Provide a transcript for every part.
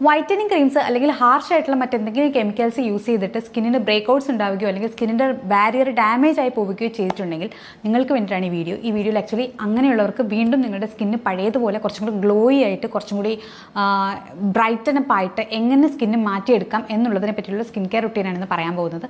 Whitening creams അല്ലെങ്കിൽ harsh ആയിട്ടുള്ള മറ്റെന്തെങ്കിലും കെമിക്കൽസ് യൂസ് ചെയ്തിട്ട് സ്കിന്നിന് ബ്രേക്ക്ഔട്ട്സ് ഉണ്ടാവുകയോ അല്ലെങ്കിൽ സ്കിന്നിൻ്റെ ബാരിയർ ഡാമേജ് ആയി പോവുകയോ ചെയ്തിട്ടുണ്ടെങ്കിൽ നിങ്ങൾക്ക് വേണ്ടിയിട്ടാണ് ഈ വീഡിയോയിൽ ആക്ച്വലി അങ്ങനെയുള്ളവർക്ക് വീണ്ടും നിങ്ങളുടെ സ്കിന്ന് പഴയതുപോലെ കുറച്ചും കൂടി ഗ്ലോയി ആയിട്ട് കുറച്ചും കൂടി ബ്രൈറ്റൻ അപ്പ് ആയിട്ട് എങ്ങനെ സ്കിന്ന് മാറ്റിയെടുക്കാം എന്നുള്ളതിനെ പറ്റിയുള്ള സ്കിൻ കെയർ റുട്ടീനാണെന്ന് പറയാൻ പോകുന്നത്.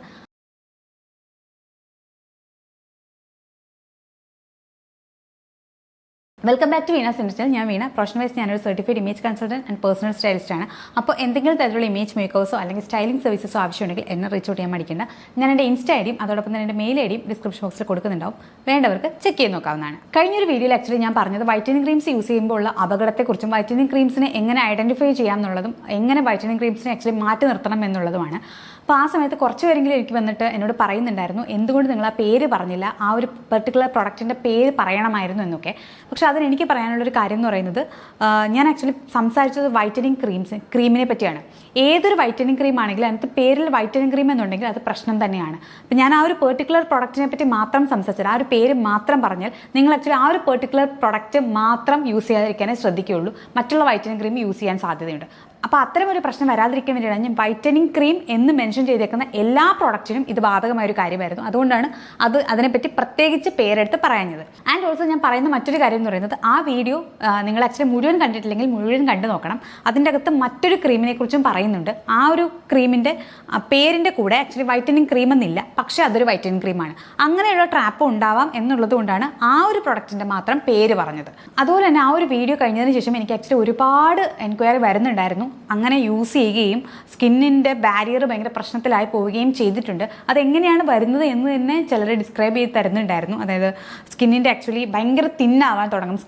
Welcome back to Veena's industrial. ഞാൻ വീണ. പ്രൊഫഷണൽ വൈസ് ഞാനൊരു certified image consultant and personal stylist ആണ്. അപ്പോൾ എന്തെങ്കിലും തരത്തിലുള്ള ഇമേജ് മേക്കേഴ്സോ അല്ലെങ്കിൽ സ്റ്റൈലിംഗ് സർവീസസോ ആവശ്യമുണ്ടെങ്കിൽ എന്നെ റീച്ച് ഔട്ട് ചെയ്യാൻ മടിക്കേണ്ട. ഞാൻ എൻ്റെ ഇൻസ്റ്റ ഐഡിയും അതോടൊപ്പം തന്നെ എൻ്റെ മെയിൽ ഐഡിയും ഡിസ്ക്രിപ്ഷൻ ബോക്സിൽ കൊടുക്കുന്നുണ്ടാവും. വേണ്ടവർക്ക് ചെക്ക് ചെയ്ത് നോക്കാവുന്നതാണ്. കഴിഞ്ഞൊരു വീഡിയോയിൽ ആക്ച്വലി ഞാൻ പറഞ്ഞത് വൈറ്റനിങ് ക്രീംസ് യൂസ് ചെയ്യുമ്പോൾ ഉള്ള അപകടത്തെക്കുറിച്ചും വൈറ്റനിങ് ക്രീംസിനെ എങ്ങനെ ഐഡൻറ്റിഫൈ ചെയ്യാം എന്നുള്ളതും എങ്ങനെ വൈറ്റനിങ് ക്രീംസിനെ ആക്ച്വലി മാറ്റി നിർത്തണം എന്നുള്ളതുമാണ്. അപ്പോൾ ആ സമയത്ത് കുറച്ച് പേരെങ്കിലും എനിക്ക് വന്നിട്ട് എന്നോട് പറയുന്നുണ്ടായിരുന്നു, എന്തുകൊണ്ട് നിങ്ങൾ ആ പേര് പറഞ്ഞില്ല, ആ ഒരു പെർട്ടിക്കുലർ പ്രൊഡക്റ്റിൻ്റെ പേര് പറയണമായിരുന്നു എന്നൊക്കെ. പക്ഷേ അതിന് എനിക്ക് പറയാനുള്ളൊരു കാര്യം എന്ന് പറയുന്നത്, ഞാൻ ആക്ച്വലി സംസാരിച്ചത് വൈറ്റനിങ് ക്രീമിനെ പറ്റിയാണ്. ഏതൊരു വൈറ്റനിങ് ക്രീം ആണെങ്കിലും അതിനകത്ത് പേരിൽ വൈറ്റനിങ് ക്രീം എന്നുണ്ടെങ്കിൽ അത് പ്രശ്നം തന്നെയാണ്. അപ്പോൾ ഞാൻ ആ ഒരു പെർട്ടിക്കുലർ പ്രൊഡക്റ്റിനെ പറ്റി മാത്രം സംസാരിച്ചാൽ, ആ ഒരു പേര് മാത്രം പറഞ്ഞാൽ നിങ്ങൾ ആക്ച്വലി ആ ഒരു പെർട്ടിക്കുലർ പ്രൊഡക്റ്റ് മാത്രം യൂസ് ചെയ്യാതിരിക്കാനേ ശ്രദ്ധിക്കുകയുള്ളൂ. മറ്റുള്ള വൈറ്റനിങ് ക്രീം യൂസ് ചെയ്യാൻ സാധ്യതയുണ്ട്. അപ്പോൾ അത്തരം ഒരു പ്രശ്നം വരാതിരിക്കാൻ വേണ്ടിയാണ് ഞാൻ വൈറ്റനിങ് ക്രീം എന്ന് മെൻഷൻ ചെയ്തേക്കുന്ന എല്ലാ പ്രോഡക്റ്റിനും ഇത് ബാധകമായ ഒരു കാര്യമായിരുന്നു. അതുകൊണ്ടാണ് അതിനെപ്പറ്റി പ്രത്യേകിച്ച് പേരെടുത്ത് പറയാഞ്ഞത്. ആൻഡ് ഓൾസോ ഞാൻ പറയുന്ന മറ്റൊരു കാര്യം എന്ന് പറയുന്നത്, ആ വീഡിയോ നിങ്ങൾ ആക്ച്വലി മുഴുവൻ കണ്ടിട്ടില്ലെങ്കിൽ മുഴുവൻ കണ്ടു നോക്കണം. അതിൻ്റെ അകത്ത് മറ്റൊരു ക്രീമിനെ കുറിച്ചും പറയുന്നുണ്ട്. ആ ഒരു ക്രീമിൻ്റെ പേരിൻ്റെ കൂടെ ആക്ച്വലി വൈറ്റനിങ് ക്രീം എന്നില്ല, പക്ഷേ അതൊരു വൈറ്റനിങ് ക്രീമാണ്. അങ്ങനെയുള്ള ട്രാപ്പ് ഉണ്ടാവാം എന്നുള്ളത് കൊണ്ടാണ് ആ ഒരു പ്രൊഡക്റ്റിൻ്റെ മാത്രം പേര് പറഞ്ഞത്. അതുപോലെ തന്നെ ആ ഒരു വീഡിയോ കഴിഞ്ഞതിന് ശേഷം എനിക്ക് ആക്ച്വലി ഒരുപാട് എൻക്വയറി വരുന്നുണ്ടായിരുന്നു. അങ്ങനെ യൂസ് ചെയ്യുകയും സ്കിന്നിൻ്റെ ബാരിയർ ഭയങ്കര പ്രശ്നത്തിലായി പോവുകയും ചെയ്തിട്ടുണ്ട്. അതെങ്ങനെയാണ് വരുന്നത് എന്ന് തന്നെ ചിലർ ഡിസ്ക്രൈബ് ചെയ്ത് തരുന്നുണ്ടായിരുന്നു. അതായത് സ്കിന്നിൻ്റെ ആക്ച്വലി ഭയങ്കര തിന്നാവാൻ തുടങ്ങും,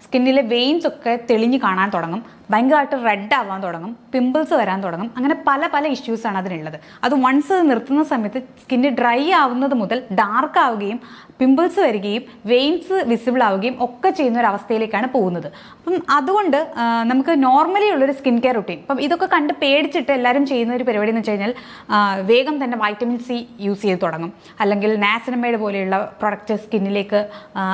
സ്കിന്നിലെ വെയിൻസ് ഒക്കെ തെളിഞ്ഞ് കാണാൻ തുടങ്ങും, ഭയങ്കരമായിട്ട് റെഡ് ആവാൻ തുടങ്ങും, പിമ്പിൾസ് വരാൻ തുടങ്ങും. അങ്ങനെ പല ഇഷ്യൂസാണ് അതിനുള്ളത്. അത് വൺസ് നിർത്തുന്ന സമയത്ത് സ്കിന്ന് ഡ്രൈ ആവുന്നത് മുതൽ ഡാർക്ക് ആവുകയും പിമ്പിൾസ് വരികയും വെയിൻസ് വിസിബിൾ ആവുകയും ഒക്കെ ചെയ്യുന്ന ഒരു അവസ്ഥയിലേക്കാണ് പോകുന്നത്. അപ്പം അതുകൊണ്ട് നമുക്ക് നോർമലി ഉള്ളൊരു സ്കിൻ കെയർ റുട്ടീൻ, ഇപ്പം ഇതൊക്കെ കണ്ട് പേടിച്ചിട്ട് എല്ലാവരും ചെയ്യുന്ന ഒരു പരിപാടി എന്ന് വെച്ച് കഴിഞ്ഞാൽ വേഗം തന്നെ വൈറ്റമിൻ സി യൂസ് ചെയ്ത് തുടങ്ങും, അല്ലെങ്കിൽ നാസിനമൈഡ് പോലെയുള്ള പ്രൊഡക്റ്റ് സ്കിന്നിലേക്ക്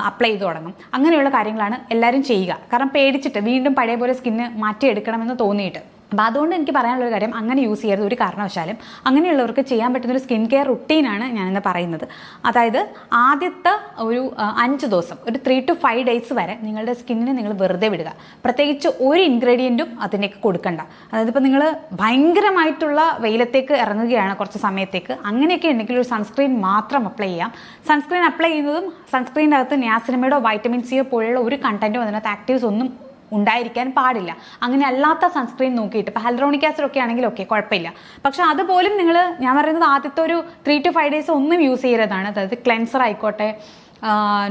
അപ്ലൈ ചെയ്ത് തുടങ്ങും. അങ്ങനെയുള്ള കാര്യങ്ങളാണ് എല്ലാവരും ചെയ്യുക. കാരണം പേടിച്ചിട്ട് വീണ്ടും പഴയ പോലെ സ്കിന്ന് മാറ്റിയെടുക്കണമെന്ന് തോന്നിയിട്ട്. അപ്പോൾ അതുകൊണ്ട് എനിക്ക് പറയാനുള്ളൊരു കാര്യം, അങ്ങനെ യൂസ് ചെയ്യരുത് ഒരു കാരണവശാലും. അങ്ങനെയുള്ളവർക്ക് ചെയ്യാൻ പറ്റുന്നൊരു സ്കിൻ കെയർ റുട്ടീനാണ് ഞാനിന്ന് പറയുന്നത്. അതായത് ആദ്യത്തെ ഒരു 5 ദിവസം, ഒരു 3 to 5 days വരെ നിങ്ങളുടെ സ്കിന്നിനെ നിങ്ങൾ വെറുതെ വിടുക. പ്രത്യേകിച്ച് ഒരു ഇൻഗ്രീഡിയൻറ്റും അതിനേക്ക് കൊടുക്കണ്ട. അതായത് ഇപ്പോൾ നിങ്ങൾ ഭയങ്കരമായിട്ടുള്ള വെയിലത്തേക്ക് ഇറങ്ങുകയാണ് കുറച്ച് സമയത്തേക്ക്, അങ്ങനെയൊക്കെ ഉണ്ടെങ്കിൽ ഒരു സൺസ്ക്രീൻ മാത്രം അപ്ലൈ ചെയ്യാം. സൺസ്ക്രീൻ അപ്ലൈ ചെയ്യുന്നതും സൺസ്ക്രീനിൻ്റെ അകത്ത് നിയാസിനമൈഡോ വൈറ്റമിൻ സിയോ പോലെയുള്ള ഒരു കണ്ടൻറ്റോ അതിനകത്ത് ആക്റ്റീവ്സ് ഒന്നും ഉണ്ടായിരിക്കാൻ പാടില്ല. അങ്ങനെ അല്ലാത്ത സൺസ്ക്രീൻ നോക്കിയിട്ട്, ഇപ്പോൾ ഹൈലറോണിക് ആസിഡ് ഒക്കെ ആണെങ്കിൽ ഓക്കെ, കുഴപ്പമില്ല. പക്ഷെ അതുപോലും ഞാൻ പറയുന്നത് ആദ്യത്തെ ഒരു 3 to 5 days ഒന്നും യൂസ് ചെയ്യരുതാണ്. അതായത് ക്ലെൻസർ ആയിക്കോട്ടെ,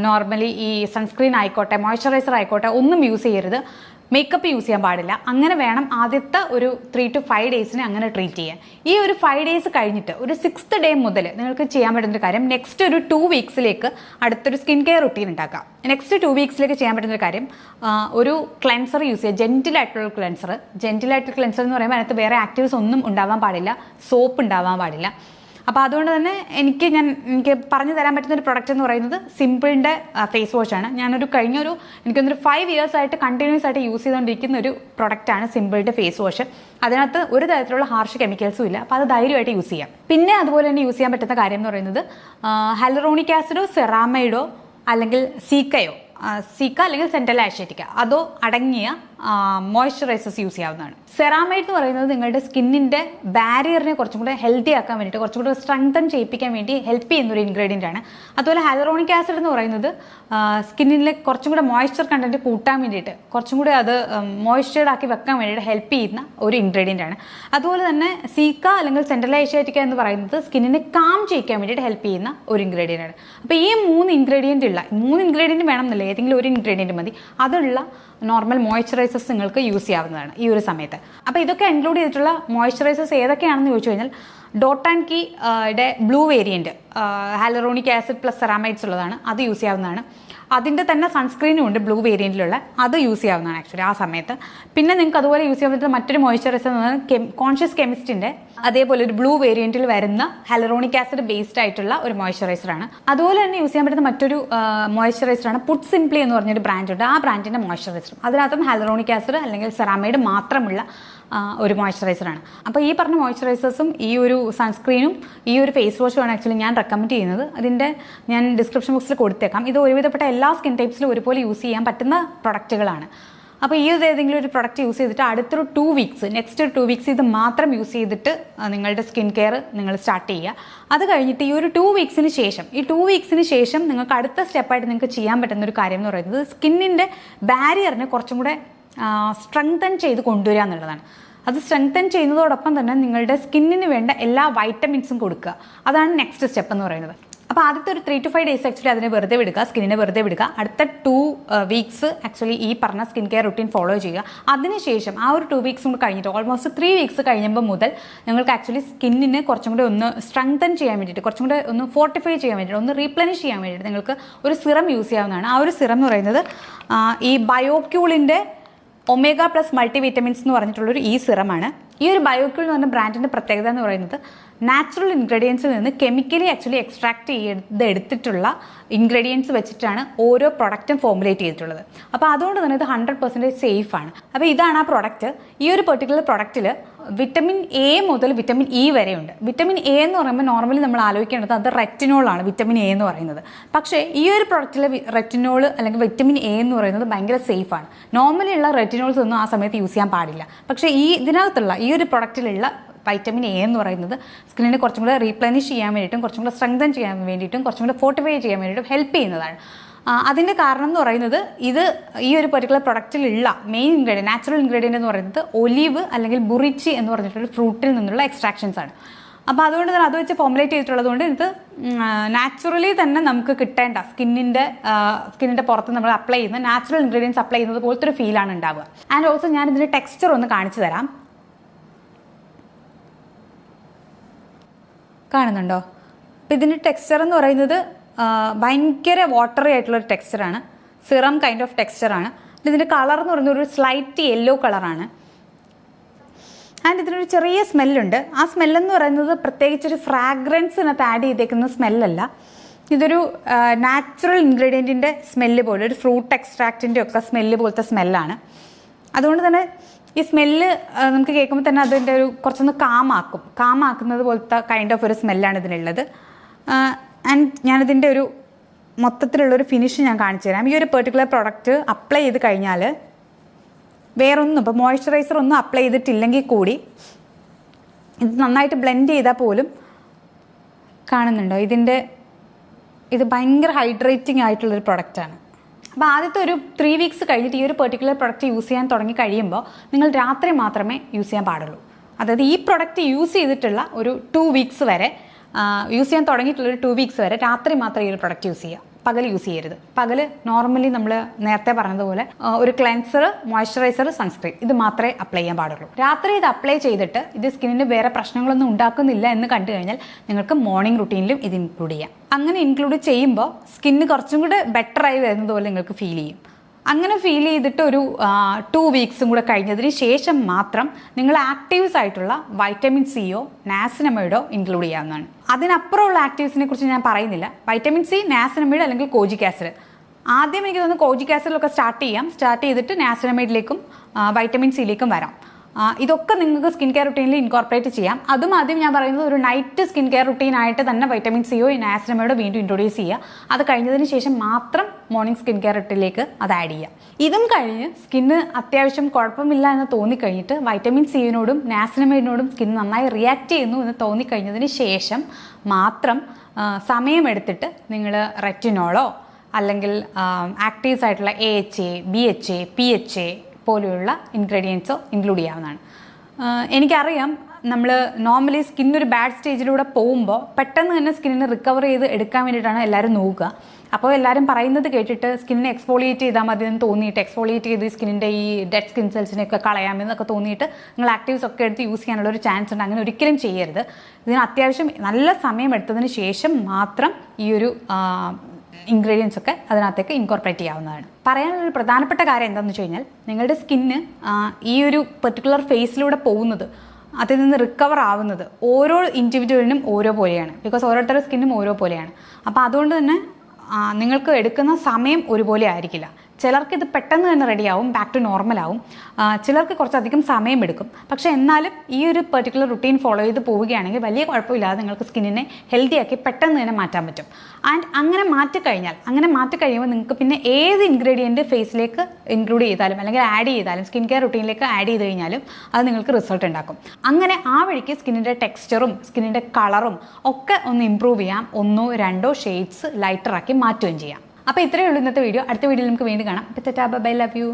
നോർമലി ഈ സൺസ്ക്രീൻ ആയിക്കോട്ടെ, മോയ്സ്ചറൈസർ ആയിക്കോട്ടെ, ഒന്നും യൂസ് ചെയ്യരുത്. മേക്കപ്പ് യൂസ് ചെയ്യാൻ പാടില്ല. അങ്ങനെ വേണം ആദ്യത്തെ ഒരു 3 to 5 days അങ്ങനെ ട്രീറ്റ് ചെയ്യാൻ. ഈ ഒരു 5 days കഴിഞ്ഞിട്ട് ഒരു 6th day മുതൽ നിങ്ങൾക്ക് ചെയ്യാൻ പറ്റുന്നൊരു കാര്യം, നെക്സ്റ്റ് ഒരു 2 weeksലേക്ക് അടുത്തൊരു സ്കിൻ കെയർ റുട്ടീൻ ഉണ്ടാക്കാം. നെക്സ്റ്റ് 2 weeksലേക്ക് ചെയ്യാൻ പറ്റുന്നൊരു കാര്യം, ഒരു ക്ലെൻസർ യൂസ് ചെയ്യുക. ജെന്റിലായിട്ടുള്ള ക്ലെൻസർ എന്ന് പറയുമ്പോൾ അതിനകത്ത് വേറെ ആക്റ്റീവ്സ് ഒന്നും ഉണ്ടാവാൻ പാടില്ല, സോപ്പ് ഉണ്ടാവാൻ പാടില്ല. അപ്പോൾ അതുകൊണ്ട് തന്നെ എനിക്ക് പറഞ്ഞു തരാൻ പറ്റുന്ന ഒരു പ്രൊഡക്റ്റ് എന്ന് പറയുന്നത് സിമ്പിളിൻ്റെ ഫേസ് വാഷാണ്. എനിക്കൊന്നൊരു 5 years ആയിട്ട് കണ്ടിന്യൂസ് ആയിട്ട് യൂസ് ചെയ്തുകൊണ്ടിരിക്കുന്ന ഒരു പ്രൊഡക്റ്റാണ് സിമ്പിളിൻ്റെ ഫേസ് വാഷ്. അതിനകത്ത് ഒരു തരത്തിലുള്ള ഹാർഷ് കെമിക്കൽസും ഇല്ല. അപ്പോൾ അത് ധൈര്യമായിട്ട് യൂസ് ചെയ്യാം. പിന്നെ അതുപോലെ തന്നെ യൂസ് ചെയ്യാൻ പറ്റുന്ന കാര്യം എന്ന് പറയുന്നത്, ഹൈലറോണിക് ആസിഡോ സെറാമൈഡോ അല്ലെങ്കിൽ സീക്ക അല്ലെങ്കിൽ സെൻട്രൽ ആഷിയറ്റിക്ക അതോ അടങ്ങിയ മോയ്സ്ചറൈസേഴ്സ് യൂസ് ചെയ്യാവുന്നതാണ്. സെറാമൈഡ് എന്ന് പറയുന്നത് നിങ്ങളുടെ സ്കിന്നിൻ്റെ ബാരിയറിനെ കുറച്ചും കൂടെ ഹെൽത്തി ആക്കാൻ വേണ്ടിയിട്ട്, കുറച്ചും കൂടെ സ്ട്രെങ്തൻ ചെയ്യിപ്പിക്കാൻ വേണ്ടി ഹെൽപ്പ് ചെയ്യുന്ന ഒരു ഇൻഗ്രീഡിയൻ്റ് ആണ്. അതുപോലെ ഹൈലറോണിക് ആസിഡ് എന്ന് പറയുന്നത് സ്കിന്നിലെ കുറച്ചും കൂടെ മോയ്സ്ചർ കണ്ടന്റ് കൂട്ടാൻ വേണ്ടിയിട്ട്, കുറച്ചും കൂടെ അത് മോയ്സ്ചേർഡ് ആക്കി വെക്കാൻ വേണ്ടിയിട്ട് ഹെൽപ്പ് ചെയ്യുന്ന ഒരു ഇൻഗ്രീഡിയൻ്റ് ആണ്. അതുപോലെ തന്നെ സീക്ക അല്ലെങ്കിൽ സെൻട്രൽ ഏഷ്യാറ്റിക്ക എന്ന് പറയുന്നത് സ്കിന്നിനെ കാം ചെയ്യിക്കാൻ വേണ്ടിയിട്ട് ഹെൽപ്പ് ചെയ്യുന്ന ഒരു ഇൻഗ്രീഡിയൻ്റ് ആണ്. അപ്പോൾ ഈ 3 ഇൻഗ്രീഡിയൻറ്റ് വേണമെന്നില്ല, ഏതെങ്കിലും ഒരു ഇൻഗ്രീഡിയൻറ്റ് മതി. അതുള്ള നോർമൽ മോയ്സ്ചറൈസേഴ്സ് നിങ്ങൾക്ക് യൂസ് ചെയ്യാവുന്നതാണ് ഈ ഒരു സമയത്ത്. അപ്പോൾ ഇതൊക്കെ ഇൻക്ലൂഡ് ചെയ്തിട്ടുള്ള മോയ്സ്ചറൈസേഴ്സ് ഏതൊക്കെയാണെന്ന് ചോദിച്ചു കഴിഞ്ഞാൽ, ഡോട്ട് ആൻഡ് കീയുടെ blue variant hyaluronic acid plus സെറാമൈഡ്സ് ഉള്ളതാണ്, അത് യൂസ് ചെയ്യാവുന്നതാണ്. അതിൻ്റെ തന്നെ സൺസ്ക്രീനും ഉണ്ട് ബ്ലൂ വേരിയൻറ്റിലുള്ള, അത് യൂസ് ചെയ്യാവുന്നതാണ് ആക്ച്വലി ആ സമയത്ത്. പിന്നെ നിങ്ങൾക്ക് അതുപോലെ യൂസ് ചെയ്യാൻ പറ്റുന്ന മറ്റൊരു മോയ്സ്ചറൈസർ എന്ന് പറഞ്ഞാൽ കോൺഷ്യസ് കെമിസ്റ്റിൻ്റെ അതേപോലെ ഒരു ബ്ലൂ വേരിയൻറ്റിൽ വരുന്ന ഹൈലറോണിക് ആസിഡ് ബേസ്ഡ് ആയിട്ടുള്ള ഒരു മോയ്സ്ചറൈസറാണ്. അതുപോലെ തന്നെ യൂസ് ചെയ്യാൻ പറ്റുന്ന മറ്റൊരു മോയ്സ്ചറൈസറാണ് പുട്ട് സിംപ്ലി എന്ന് പറഞ്ഞൊരു ബ്രാൻഡുണ്ട്. ആ ബ്രാൻഡിൻ്റെ മോയ്സ്ചറൈസർ, അതിനകത്തും ഹൈലറോണിക് ആസിഡ് അല്ലെങ്കിൽ സെറാമൈഡ് മാത്രമുള്ള ഒരു മോയ്സ്ചറൈസറാണ്. അപ്പോൾ ഈ പറഞ്ഞ മോയ്സ്ചറൈസേഴ്സും ഈ ഒരു സൺസ്ക്രീനും ഈ ഒരു ഫേസ് വാഷുമാണ് ആക്ച്വലി ഞാൻ റെക്കമെൻഡ് ചെയ്യുന്നത്. അതിൻ്റെ ഞാൻ ഡിസ്ക്രിപ്ഷൻ ബോക്സിൽ കൊടുത്തേക്കാം. ഇത് ഒരുവിധപ്പെട്ട എല്ലാ സ്കിൻ ടൈപ്സിലും ഒരുപോലെ യൂസ് ചെയ്യാൻ പറ്റുന്ന പ്രൊഡക്റ്റുകളാണ്. അപ്പോൾ ഈ ഏതെങ്കിലും ഒരു പ്രൊഡക്റ്റ് യൂസ് ചെയ്തിട്ട് അടുത്തൊരു 2 വീക്സ് നെക്സ്റ്റ് 2 വീക്സ് ഇത് മാത്രം യൂസ് ചെയ്തിട്ട് നിങ്ങളുടെ സ്കിൻ കെയർ നിങ്ങൾ സ്റ്റാർട്ട് ചെയ്യുക. അത് കഴിഞ്ഞിട്ട് ഈ ഒരു 2 വീക്സിന് ശേഷം നിങ്ങൾക്ക് അടുത്ത സ്റ്റെപ്പായിട്ട് നിങ്ങൾക്ക് ചെയ്യാൻ പറ്റുന്ന ഒരു കാര്യം എന്ന് പറയുന്നത് സ്കിന്നിൻ്റെ ബാരിയറിനെ കുറച്ചും കൂടെ സ്ട്രെങ്തൻ ചെയ്ത് കൊണ്ടുവരിക എന്നുള്ളതാണ്. അത് സ്ട്രെങ്തൻ ചെയ്യുന്നതോടൊപ്പം തന്നെ നിങ്ങളുടെ സ്കിന്നിന് വേണ്ട എല്ലാ വൈറ്റമിൻസും കൊടുക്കുക. അതാണ് നെക്സ്റ്റ് സ്റ്റെപ്പ് എന്ന് പറയുന്നത്. അപ്പോൾ ആദ്യത്തെ ഒരു 3 to 5 ഡേയ്സ് ആക്ച്വലി അതിനെ വെറുതെ വിടുക, സ്കിന്നിനെ വെറുതെ വിടുക. അടുത്ത 2 വീക്സ് ആക്ച്വലി ഈ പറഞ്ഞ സ്കിൻ കെയർ റുട്ടീൻ ഫോളോ ചെയ്യുക. അതിനുശേഷം ആ ഒരു 2 വീക്സ് കൂടെ കഴിഞ്ഞിട്ട് ഓൾമോസ്റ്റ് 3 വീക്സ് കഴിയുമ്പോൾ മുതൽ നിങ്ങൾക്ക് ആക്ച്വലി സ്കിന്നിന് കുറച്ചും കൂടെ ഒന്ന് സ്ട്രെങ്തൻ ചെയ്യാൻ വേണ്ടിയിട്ട്, കുറച്ചും കൂടെ ഒന്ന് ഫോർട്ടിഫൈ ചെയ്യാൻ വേണ്ടിയിട്ട്, ഒന്ന് റീപ്ലനിഷ് ചെയ്യാൻ വേണ്ടിയിട്ട് നിങ്ങൾക്ക് ഒരു സിറം യൂസ് ചെയ്യാവുന്നതാണ്. ആ ഒരു സിറം എന്ന് പറയുന്നത് ഈ ബയോക്യൂളിൻ്റെ ഒമേഗ പ്ലസ് മൾട്ടി വിറ്റമിൻസ് എന്ന് പറഞ്ഞിട്ടുള്ളൊരു ഈ സിറമാണ്. ഈ ഒരു ബയോക്യൂൾ എന്ന് പറഞ്ഞ ബ്രാൻഡിൻ്റെ പ്രത്യേകത എന്ന് പറയുന്നത് നാച്ചുറൽ ഇൻഗ്രീഡിയൻസിൽ നിന്ന് കെമിക്കലി ആക്ച്വലി എക്സ്ട്രാക്ട് എടുത്തിട്ടുള്ള ഇൻഗ്രീഡിയൻസ് വെച്ചിട്ടാണ് ഓരോ പ്രൊഡക്റ്റും ഫോർമുലേറ്റ് ചെയ്തിട്ടുള്ളത്. അപ്പോൾ അതുകൊണ്ട് തന്നെ ഇത് 100% സേഫ് ആണ്. അപ്പോൾ ഇതാണ് ആ പ്രൊഡക്റ്റ്. ഈ ഒരു പെർട്ടിക്കുലർ പ്രൊഡക്റ്റിൽ വിറ്റമിൻ എ മുതൽ വിറ്റമിൻ ഇ വരെയുണ്ട്. വിറ്റമിൻ എ എന്ന് പറയുമ്പോൾ നോർമലി നമ്മൾ ആലോചിക്കേണ്ടത് അത് റെറ്റിനോളാണ്, വിറ്റമിൻ എ എന്ന് പറയുന്നത്. പക്ഷേ ഈ ഒരു പ്രൊഡക്റ്റിലെ റെറ്റിനോൾ അല്ലെങ്കിൽ വിറ്റമിൻ എ എന്ന് പറയുന്നത് ഭയങ്കര സേഫാണ്. നോർമലി ഉള്ള റെറ്റിനോൾസ് ഒന്നും ആ സമയത്ത് യൂസ് ചെയ്യാൻ പാടില്ല. പക്ഷേ ഇതിനകത്തുള്ള ഈ ഒരു പ്രൊഡക്റ്റിലുള്ള വൈറ്റമിൻ എ എന്ന് പറയുന്നത് സ്കിന്നിനെ കുറച്ചും കൂടെ റീപ്ലനിഷ് ചെയ്യാൻ വേണ്ടിയിട്ടും കുറച്ചും കൂടെ സ്ട്രെങ്തൻ ചെയ്യാൻ വേണ്ടിയിട്ടും കുറച്ചും കൂടെ ഫോർട്ടിഫൈ ചെയ്യാൻ വേണ്ടിയിട്ടും ഹെൽപ്പ് ചെയ്യുന്നതാണ്. അതിൻ്റെ കാരണം എന്ന് പറയുന്നത് ഇത് ഈ ഒരു പെർട്ടിക്കുലർ പ്രൊഡക്റ്റിലുള്ള മെയിൻ ഇൻഗ്രീഡിയൻറ്റ്, നാച്ചുറൽ ഇൻഗ്രീഡിയൻറ്റ് എന്ന് പറയുന്നത് ഒലീവ് അല്ലെങ്കിൽ ബുറിച്ചി എന്ന് പറഞ്ഞിട്ടൊരു ഫ്രൂട്ടിൽ നിന്നുള്ള എക്സ്ട്രാക്ഷൻസ് ആണ്. അപ്പോൾ അതുകൊണ്ട് തന്നെ അത് വെച്ച് ഫോർമുലേറ്റ് ചെയ്തിട്ടുള്ളത് കൊണ്ട് ഇത് നാച്ചുറലി തന്നെ നമുക്ക് കിട്ടേണ്ട സ്കിന്നിൻ്റെ പുറത്ത് നമ്മൾ അപ്ലൈ ചെയ്യുന്ന നാച്ചുറൽ ഇൻഗ്രീഡിയൻസ് അപ്ലൈ ചെയ്യുന്നത് പോലത്തെ ഒരു ഫീലാണ് ഉണ്ടാവുക. ആൻഡ് ഓൾസോ ഞാൻ ഇതിൻ്റെ ടെക്സ്ചർ ഒന്ന് കാണിച്ചു തരാം. കാണുന്നുണ്ടോ? അപ്പോൾ ഇതിൻ്റെ ടെക്സ്ചർ എന്ന് പറയുന്നത് ഭയങ്കര വാട്ടറി ആയിട്ടുള്ളൊരു ടെക്സ്ചറാണ്. സിറം കൈൻഡ് ഓഫ് ടെക്സ്ചറാണ്. ഇതിൻ്റെ കളർ എന്ന് പറയുന്നത് ഒരു സ്ലൈറ്റ് യെല്ലോ കളറാണ്. ആൻഡ് ഇതിനൊരു ചെറിയ സ്മെല്ലുണ്ട്. ആ സ്മെല്ലെന്ന് പറയുന്നത് പ്രത്യേകിച്ചൊരു ഫ്രാഗ്രൻസിനകത്ത് ആഡ് ചെയ്തേക്കുന്ന സ്മെല്ലല്ല. ഇതൊരു നാച്ചുറൽ ഇൻഗ്രീഡിയൻറ്റിൻ്റെ സ്മെല്ല് പോലെ, ഒരു ഫ്രൂട്ട് എക്സ്ട്രാക്റ്റിൻ്റെ ഒക്കെ സ്മെല്ല് പോലത്തെ സ്മെല്ലാണ്. അതുകൊണ്ട് തന്നെ ഈ സ്മെല്ല് നമുക്ക് കേൾക്കുമ്പോൾ തന്നെ അതിൻ്റെ ഒരു കുറച്ചൊന്ന് കാമാക്കുന്നത് പോലത്തെ കൈൻഡ് ഓഫ് ഒരു സ്മെല്ലാണ് ഇതിനുള്ളത്. ആൻഡ് ഞാനിതിൻ്റെ ഒരു മൊത്തത്തിലുള്ളൊരു ഫിനിഷ് ഞാൻ കാണിച്ചു തരാം. ഈ ഒരു പെർട്ടിക്കുലർ പ്രൊഡക്റ്റ് അപ്ലൈ ചെയ്ത് കഴിഞ്ഞാൽ വേറൊന്നും, ഇപ്പോൾ മോയ്സ്ചറൈസർ ഒന്നും അപ്ലൈ ചെയ്തിട്ടില്ലെങ്കിൽ കൂടി ഇത് നന്നായിട്ട് ബ്ലെൻഡ് ചെയ്താൽ പോലും കാണുന്നുണ്ടോ ഇത് ഭയങ്കര ഹൈഡ്രേറ്റിംഗ് ആയിട്ടുള്ളൊരു പ്രൊഡക്റ്റാണ്. അപ്പോൾ ആദ്യത്തെ ഒരു 3 വീക്സ് കഴിഞ്ഞിട്ട് ഈ ഒരു പെർട്ടിക്കുലർ പ്രൊഡക്റ്റ് യൂസ് ചെയ്യാൻ തുടങ്ങി കഴിയുമ്പോൾ നിങ്ങൾ രാത്രി മാത്രമേ യൂസ് ചെയ്യാൻ പാടുള്ളൂ. അതായത് ഈ പ്രൊഡക്റ്റ് യൂസ് ചെയ്തിട്ടുള്ള ഒരു 2 വീക്സ് വരെ, യൂസ് ചെയ്യാൻ തുടങ്ങിയിട്ടുള്ള ഒരു 2 വീക്സ് വരെ രാത്രി മാത്രമേ ഈ ഒരു പ്രൊഡക്റ്റ് യൂസ് ചെയ്യുക. പകൽ യൂസ് ചെയ്യരുത്. പകൽ നോർമലി നമ്മൾ നേരത്തെ പറഞ്ഞതുപോലെ ഒരു ക്ലെൻസർ, മോയ്സ്ചറൈസർ, സൺസ്ക്രീൻ ഇത് മാത്രമേ അപ്ലൈ ചെയ്യാൻ പാടുള്ളൂ. രാത്രി ഇത് അപ്ലൈ ചെയ്തിട്ട് ഇത് സ്കിന്നിന് വേറെ പ്രശ്നങ്ങളൊന്നും ഉണ്ടാക്കുന്നില്ല എന്ന് കണ്ടു കഴിഞ്ഞാൽ നിങ്ങൾക്ക് മോർണിംഗ് റുട്ടീനിലും ഇത് ഇൻക്ലൂഡ് ചെയ്യാം. അങ്ങനെ ഇൻക്ലൂഡ് ചെയ്യുമ്പോൾ സ്കിന്ന് കുറച്ചും കൂടെ ബെറ്റർ ആയി വരുന്നത് പോലെ നിങ്ങൾക്ക് ഫീൽ ചെയ്യും. അങ്ങനെ ഫീൽ ചെയ്തിട്ട് ഒരു 2 വീക്സും കൂടെ കഴിഞ്ഞതിന് ശേഷം മാത്രം നിങ്ങൾ ആക്റ്റീവ്സ് ആയിട്ടുള്ള വൈറ്റമിൻ സിയോ നാസിനമൈഡോ ഇൻക്ലൂഡ് ചെയ്യാവുന്നതാണ്. അതിനപ്പുറമുള്ള ആക്റ്റീവ്സിനെ കുറിച്ച് ഞാൻ പറയുന്നില്ല. വൈറ്റമിൻ സി, നാസിനമൈഡ് അല്ലെങ്കിൽ കോജിക് ആസിഡ്. ആദ്യം എനിക്ക് തോന്നുന്നു കോജിക് ആസിഡിലൊക്കെ സ്റ്റാർട്ട് ചെയ്തിട്ട് നാസിനമൈഡിലേക്കും വൈറ്റമിൻ സിയിലേക്കും വരാം. ഇതൊക്കെ നിങ്ങൾക്ക് സ്കിൻ കെയർ റുട്ടീനിൽ ഇൻകോർപ്പറേറ്റ് ചെയ്യാം. അതും ആദ്യം ഞാൻ പറയുന്നത് ഒരു നൈറ്റ് സ്കിൻ കെയർ റുട്ടീനായിട്ട് തന്നെ വൈറ്റമിൻ സിയോ നാസിനമൈഡോ വീണ്ടും ഇൻട്രൊഡ്യൂസ് ചെയ്യുക. അത് കഴിഞ്ഞതിന് ശേഷം മാത്രം മോർണിംഗ് സ്കിൻ കെയർ റുട്ടീനിലേക്ക് അത് ആഡ് ചെയ്യുക. ഇതും കഴിഞ്ഞ് സ്കിന്ന് അത്യാവശ്യം കുഴപ്പമില്ല എന്ന് തോന്നിക്കഴിഞ്ഞിട്ട് വൈറ്റമിൻ സിയോടും നാസിനമൈഡിനോടും സ്കിൻ നന്നായി റിയാക്ട് ചെയ്യുന്നു എന്ന് തോന്നിക്കഴിഞ്ഞതിന് ശേഷം മാത്രം സമയമെടുത്തിട്ട് നിങ്ങൾ റെറ്റിനോളോ അല്ലെങ്കിൽ ആക്റ്റീവ്സ് ആയിട്ടുള്ള AHA, BHA, PHA പോലെയുള്ള ഇൻഗ്രീഡിയൻസോ ഇൻക്ലൂഡ് ചെയ്യാവുന്നതാണ്. എനിക്കറിയാം നമ്മൾ നോർമലി സ്കിന്നൊരു ബാഡ് സ്റ്റേജിലൂടെ പോകുമ്പോൾ പെട്ടെന്ന് തന്നെ സ്കിന്നിനെ റിക്കവർ ചെയ്ത് എടുക്കാൻ വേണ്ടിയിട്ടാണ് എല്ലാവരും നോക്കുക. അപ്പോൾ എല്ലാവരും പറയുന്നത് കേട്ടിട്ട് സ്കിന്നിനെ എക്സ്ഫോളിയേറ്റ് ചെയ്താൽ മതി എന്ന് തോന്നിയിട്ട് എക്സ്ഫോളിയേറ്റ് ചെയ്ത് സ്കിന്നിൻ്റെ ഈ ഡെഡ് സ്കിൻ സെൽസിനെയൊക്കെ കളയാമെന്നൊക്കെ തോന്നിയിട്ട് നിങ്ങൾ ആക്റ്റീവ്സ് ഒക്കെ എടുത്ത് യൂസ് ചെയ്യാനുള്ള ഒരു ചാൻസ് ഉണ്ട്. അങ്ങനെ ഒരിക്കലും ചെയ്യരുത്. ഇതിന് അത്യാവശ്യം നല്ല സമയം എടുത്തതിന് ശേഷം മാത്രം ഈ ഒരു ഇൻഗ്രീഡിയൻസ് ഒക്കെ അതിനകത്തേക്ക് ഇൻകോർപ്പറേറ്റ് ചെയ്യാവുന്നതാണ്. പറയാനുള്ളൊരു പ്രധാനപ്പെട്ട കാര്യം എന്താണെന്ന് വെച്ച് കഴിഞ്ഞാൽ നിങ്ങളുടെ സ്കിന്ന് ഈ ഒരു പെർട്ടിക്കുലർ ഫേസിലൂടെ പോകുന്നത്, അതിൽ നിന്ന് റിക്കവർ ആവുന്നത് ഓരോ ഇൻഡിവിജ്വലിനും ഓരോ പോലെയാണ്. ബിക്കോസ് ഓരോരുത്തരുടെ സ്കിന്നും ഓരോ പോലെയാണ്. അപ്പോൾ അതുകൊണ്ട് തന്നെ നിങ്ങൾക്ക് എടുക്കുന്ന സമയം ഒരുപോലെ ആയിരിക്കില്ല. ചിലർക്ക് ഇത് പെട്ടെന്ന് തന്നെ റെഡിയാവും, ബാക്ക് ടു നോർമലാവും, ചിലർക്ക് കുറച്ചധികം സമയമെടുക്കും. പക്ഷേ എന്നാലും ഈ ഒരു പെർട്ടിക്കുലർ റുട്ടീൻ ഫോളോ ചെയ്ത് പോവുകയാണെങ്കിൽ വലിയ കുഴപ്പമില്ലാതെ നിങ്ങൾക്ക് സ്കിന്നിനെ ഹെൽത്തി ആക്കി പെട്ടെന്ന് തന്നെ മാറ്റാൻ പറ്റും. ആൻഡ് അങ്ങനെ മാറ്റിക്കഴിയുമ്പോൾ നിങ്ങൾക്ക് പിന്നെ ഏത് ഇൻഗ്രീഡിയൻറ്റ് ഫേസിലേക്ക് ഇൻക്ലൂഡ് ചെയ്താലും അല്ലെങ്കിൽ ആഡ് ചെയ്താലും സ്കിൻ കെയർ റുട്ടീനിലേക്ക് ആഡ് ചെയ്ത് കഴിഞ്ഞാലും അത് നിങ്ങൾക്ക് റിസൾട്ട് ഉണ്ടാക്കും. അങ്ങനെ ആ വഴിക്ക് സ്കിന്നിൻ്റെ ടെക്സ്ചറും സ്കിന്നിൻ്റെ കളറും ഒക്കെ ഒന്ന് ഇമ്പ്രൂവ് ചെയ്യാം, 1-2 ഷെയ്ഡ്സ് ലൈറ്ററാക്കി മാറ്റുകയും ചെയ്യാം. അപ്പോൾ ഇത്രയേ ഉള്ളൂ ഇന്നത്തെ വീഡിയോ. അടുത്ത വീഡിയോയിൽ നമുക്ക് വീണ്ടും കാണാം. അപ്പോൾ ടാറ്റാ, ബൈ, ലവ് യു.